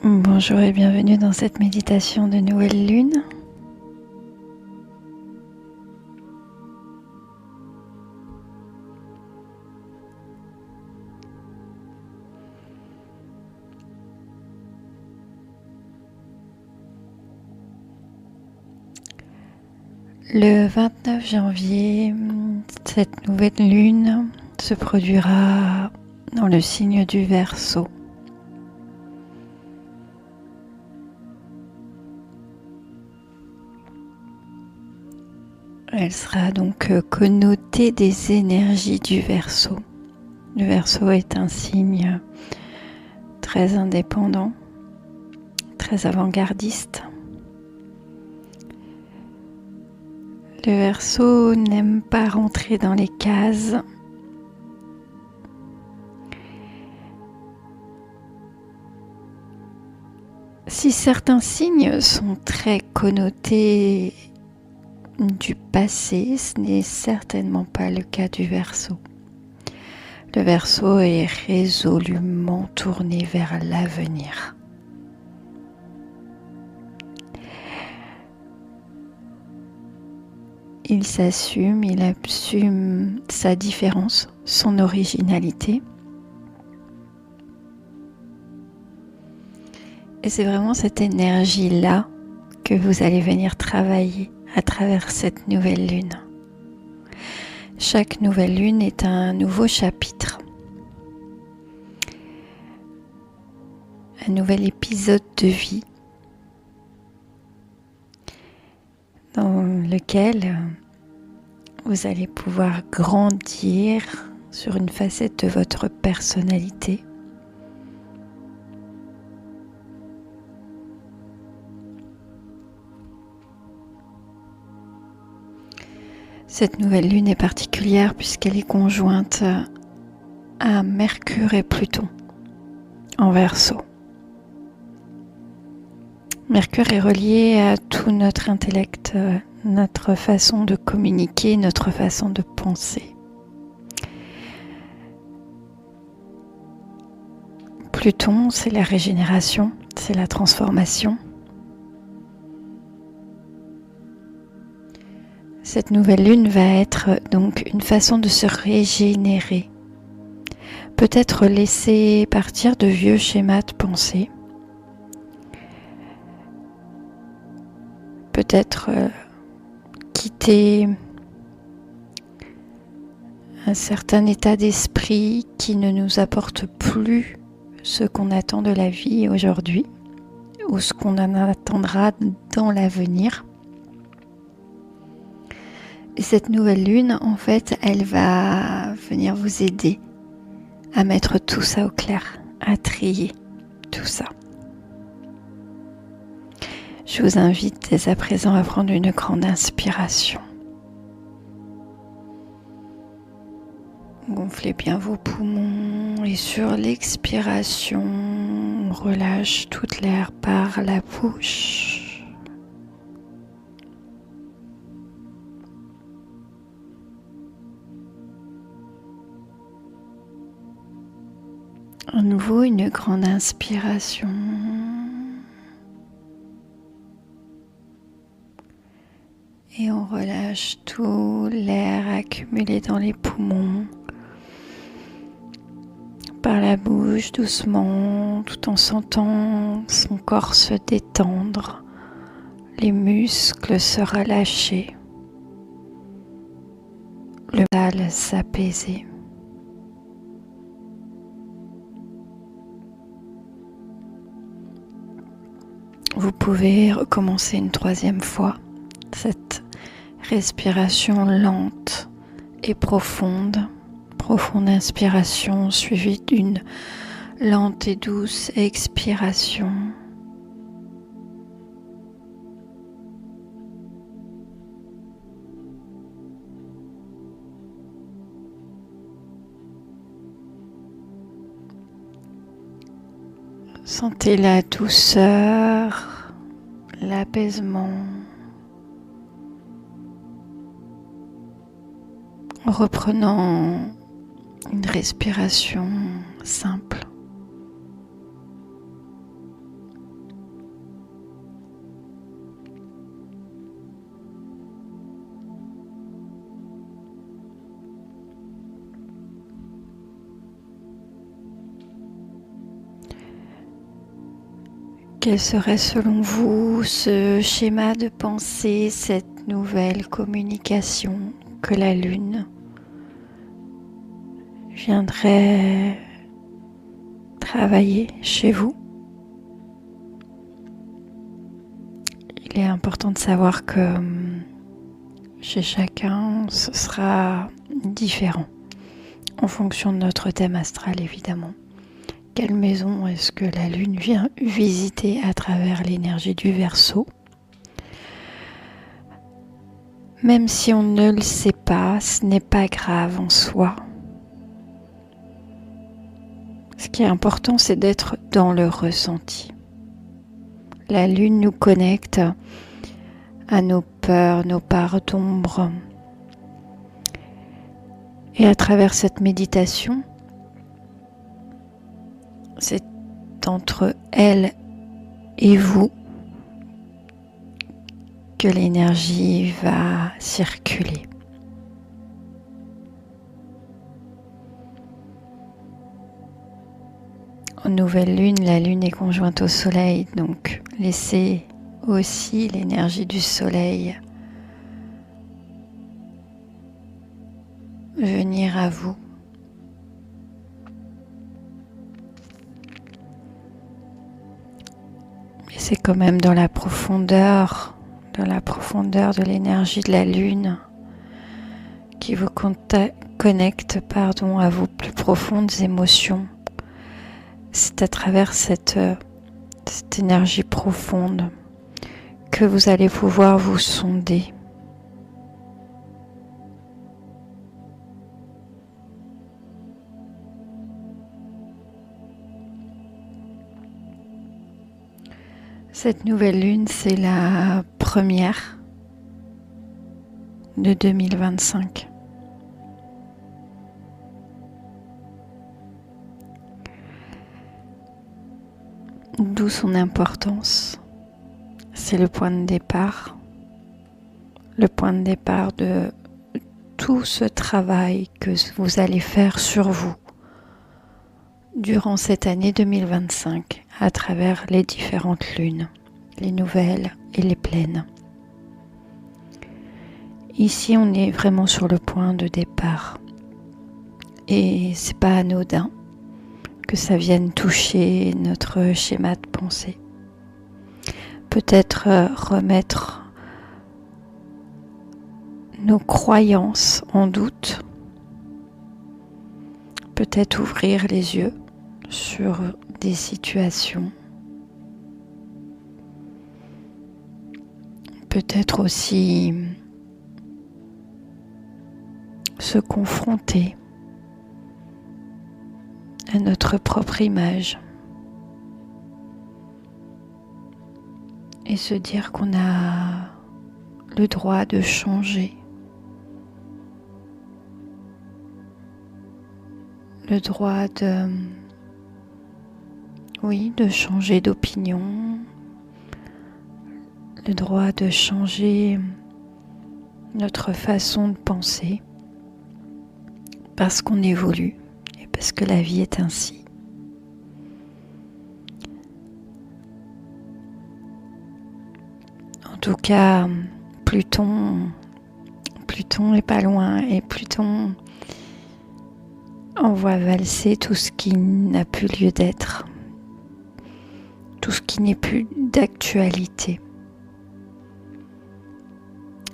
Bonjour et bienvenue dans cette méditation de nouvelle lune. Le 29 janvier, cette nouvelle lune se produira dans le signe du Verseau. Elle sera donc connotée des énergies du Verseau. Le Verseau est un signe très indépendant, très avant-gardiste. Le Verseau n'aime pas rentrer dans les cases. Si certains signes sont très connotés du passé, ce n'est certainement pas le cas du Verseau. Le Verseau est résolument tourné vers l'avenir. Il s'assume, il assume sa différence, son originalité. Et c'est vraiment cette énergie-là que vous allez venir travailler à travers cette nouvelle lune. Chaque nouvelle lune est un nouveau chapitre, un nouvel épisode de vie dans lequel vous allez pouvoir grandir sur une facette de votre personnalité. Cette nouvelle lune est particulière puisqu'elle est conjointe à Mercure et Pluton en Verseau. Mercure est relié à tout notre intellect, notre façon de communiquer, notre façon de penser. Pluton, c'est la régénération, c'est la transformation. Cette nouvelle lune va être donc une façon de se régénérer. Peut-être laisser partir de vieux schémas de pensée. Peut-être quitter un certain état d'esprit qui ne nous apporte plus ce qu'on attend de la vie aujourd'hui ou ce qu'on en attendra dans l'avenir. Et cette nouvelle lune, en fait, elle va venir vous aider à mettre tout ça au clair, à trier tout ça. Je vous invite dès à présent à prendre une grande inspiration. Gonflez bien vos poumons et sur l'expiration, on relâche toute l'air par la bouche. À nouveau, une grande inspiration. Et on relâche tout l'air accumulé dans les poumons par la bouche doucement, tout en sentant son corps se détendre, les muscles se relâcher, le mental s'apaiser. Vous pouvez recommencer une troisième fois cette respiration lente et profonde. Profonde inspiration suivie d'une lente et douce expiration. Sentez la douceur, l'apaisement. En reprenant une respiration simple. Quel serait selon vous ce schéma de pensée, cette nouvelle communication que la Lune viendrait travailler chez vous? Il est important de savoir que chez chacun, ce sera différent en fonction de notre thème astral, évidemment. Quelle maison est-ce que la Lune vient visiter à travers l'énergie du Verseau? Même si on ne le sait pas, ce n'est pas grave en soi. Ce qui est important, c'est d'être dans le ressenti. La Lune nous connecte à nos peurs, nos parts d'ombre. Et à travers cette méditation, c'est entre elle et vous que l'énergie va circuler. En nouvelle lune, la lune est conjointe au soleil, donc laissez aussi l'énergie du soleil venir à vous. Et c'est quand même dans la profondeur de l'énergie de la lune qui vous connecte à vos plus profondes émotions. C'est à travers cette énergie profonde que vous allez pouvoir vous sonder. Cette nouvelle lune, c'est la première de 2025. D'où son importance. C'est le point de départ. Le point de départ de tout ce travail que vous allez faire sur vous durant cette année 2025 à travers les différentes lunes, les nouvelles et les pleines. Ici, on est vraiment sur le point de départ et c'est pas anodin que ça vienne toucher notre schéma de pensée. Peut-être remettre nos croyances en doute, peut-être ouvrir les yeux sur des situations, peut-être aussi se confronter à notre propre image et se dire qu'on a le droit de changer, le droit de changer d'opinion, le droit de changer notre façon de penser parce qu'on évolue et parce que la vie est ainsi. En tout cas, Pluton est pas loin et Pluton envoie valser tout ce qui n'a plus lieu d'être, tout ce qui n'est plus d'actualité.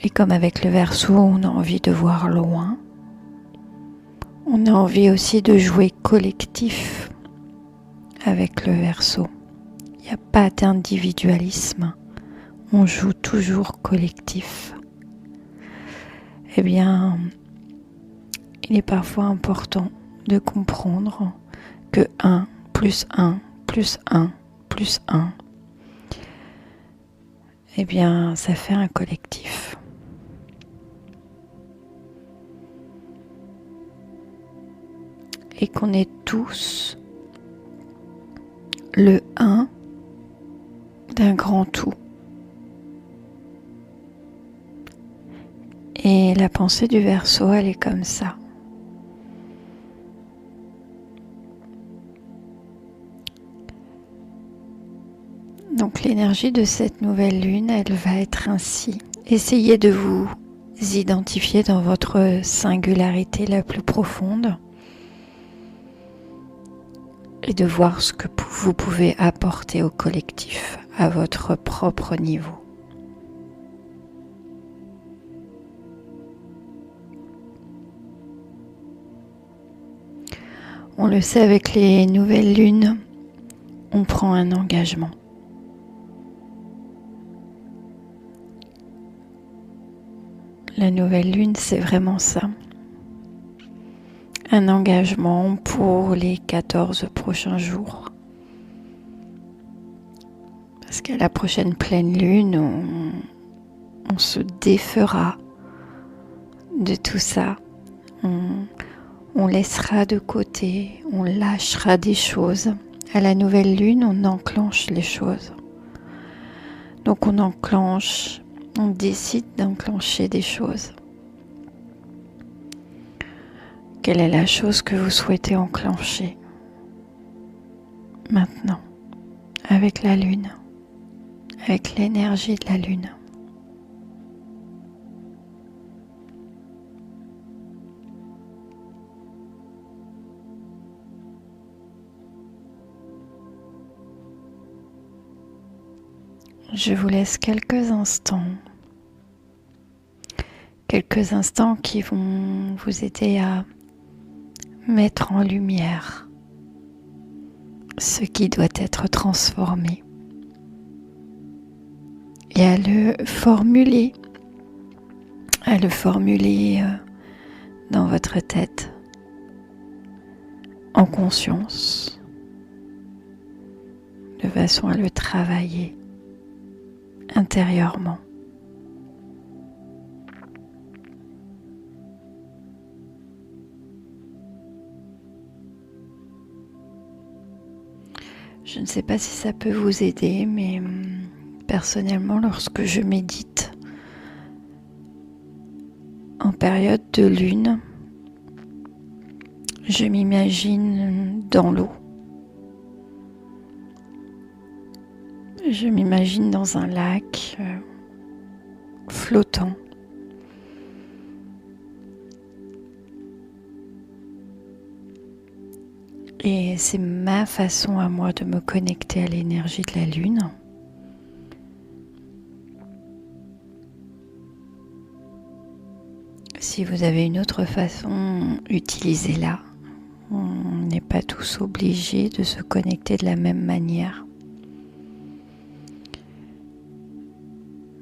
Et comme avec le Verseau, on a envie de voir loin, on a envie aussi de jouer collectif avec le Verseau. Il n'y a pas d'individualisme, on joue toujours collectif. Eh bien, il est parfois important de comprendre que 1 plus 1 plus 1 plus 1, eh bien, ça fait un collectif. Et qu'on est tous le 1 d'un grand tout. Et la pensée du Verseau, elle est comme ça. Donc l'énergie de cette nouvelle lune, elle va être ainsi. Essayez de vous identifier dans votre singularité la plus profonde et de voir ce que vous pouvez apporter au collectif à votre propre niveau. On le sait, avec les nouvelles lunes, on prend un engagement. La nouvelle lune, c'est vraiment ça. Un engagement pour les 14 prochains jours. Parce qu'à la prochaine pleine lune, on se défera de tout ça. On laissera de côté, on lâchera des choses. À la nouvelle lune, on enclenche les choses. Donc on décide d'enclencher des choses. Quelle est la chose que vous souhaitez enclencher maintenant, avec la lune, avec l'énergie de la lune? Je vous laisse quelques instants qui vont vous aider à mettre en lumière ce qui doit être transformé et à le formuler dans votre tête en conscience, de façon à le travailler intérieurement. Je ne sais pas si ça peut vous aider, mais personnellement, lorsque je médite en période de lune, je m'imagine dans l'eau. Je m'imagine dans un lac flottant. Et c'est ma façon à moi de me connecter à l'énergie de la lune. Si vous avez une autre façon, utilisez-la. On n'est pas tous obligés de se connecter de la même manière.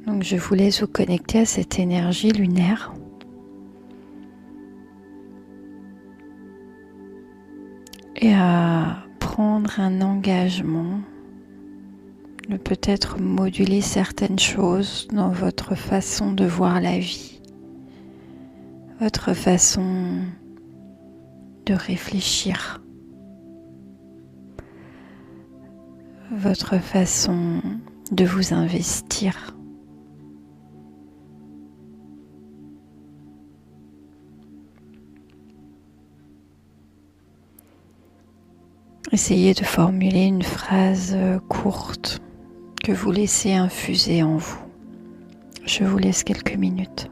Donc je vous laisse vous connecter à cette énergie lunaire. Et à prendre un engagement de peut-être moduler certaines choses dans votre façon de voir la vie, votre façon de réfléchir, votre façon de vous investir. Essayez de formuler une phrase courte que vous laissez infuser en vous. Je vous laisse quelques minutes.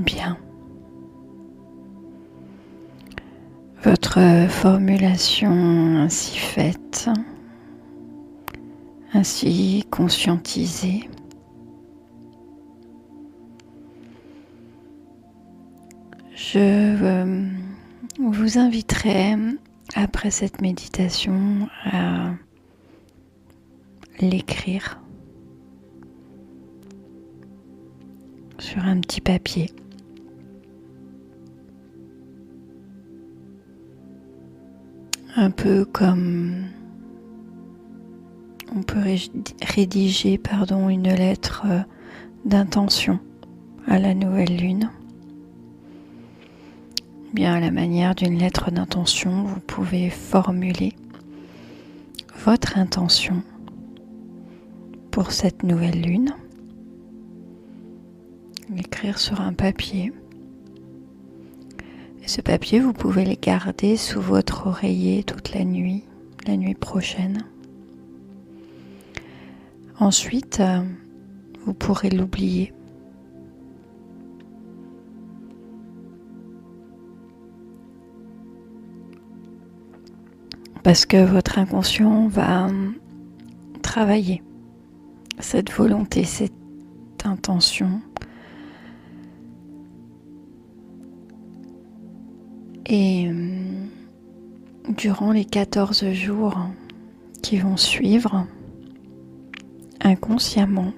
Bien. Votre formulation ainsi faite, ainsi conscientisée, je vous inviterai, après cette méditation, à l'écrire sur un petit papier. Un peu comme on peut rédiger une lettre d'intention à la nouvelle lune. Bien, à la manière d'une lettre d'intention, vous pouvez formuler votre intention pour cette nouvelle lune. L'écrire sur un papier. Et ce papier, vous pouvez le garder sous votre oreiller toute la nuit prochaine. Ensuite, vous pourrez l'oublier. Parce que votre inconscient va travailler cette volonté, cette intention. Et durant les 14 jours qui vont suivre, inconsciemment,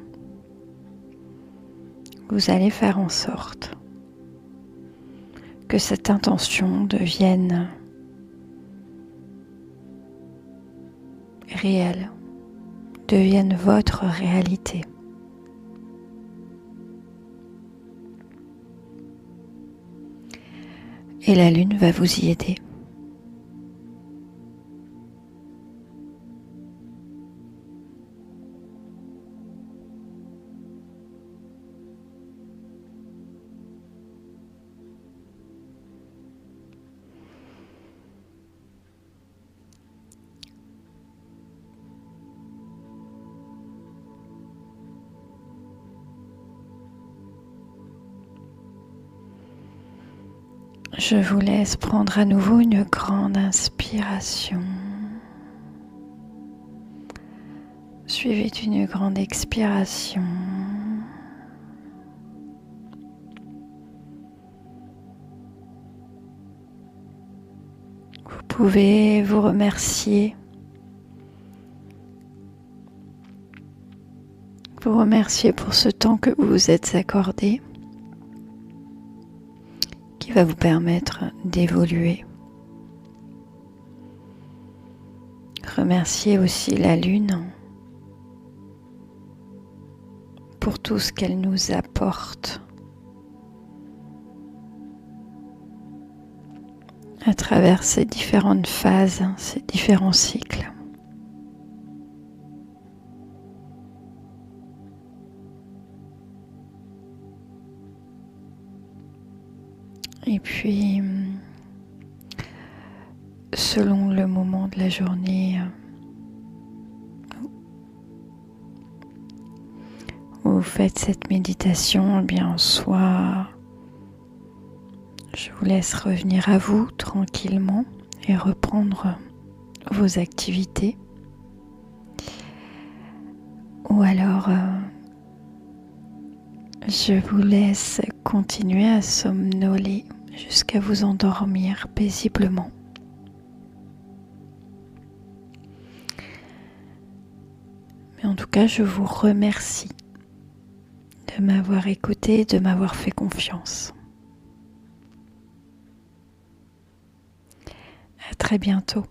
vous allez faire en sorte que cette intention devienne réelle, devienne votre réalité. Et la lune va vous y aider. Je vous laisse prendre à nouveau une grande inspiration, suivie d'une grande expiration. Vous pouvez vous remercier. Vous remercier pour ce temps que vous vous êtes accordé, qui va vous permettre d'évoluer. Remerciez aussi la lune pour tout ce qu'elle nous apporte à travers ces différentes phases, ces différents cycles. Et puis, selon le moment de la journée où vous faites cette méditation, eh bien, soit je vous laisse revenir à vous tranquillement et reprendre vos activités. Ou alors, je vous laisse continuer à somnoler jusqu'à vous endormir paisiblement. Mais en tout cas, je vous remercie de m'avoir écouté, de m'avoir fait confiance. À très bientôt.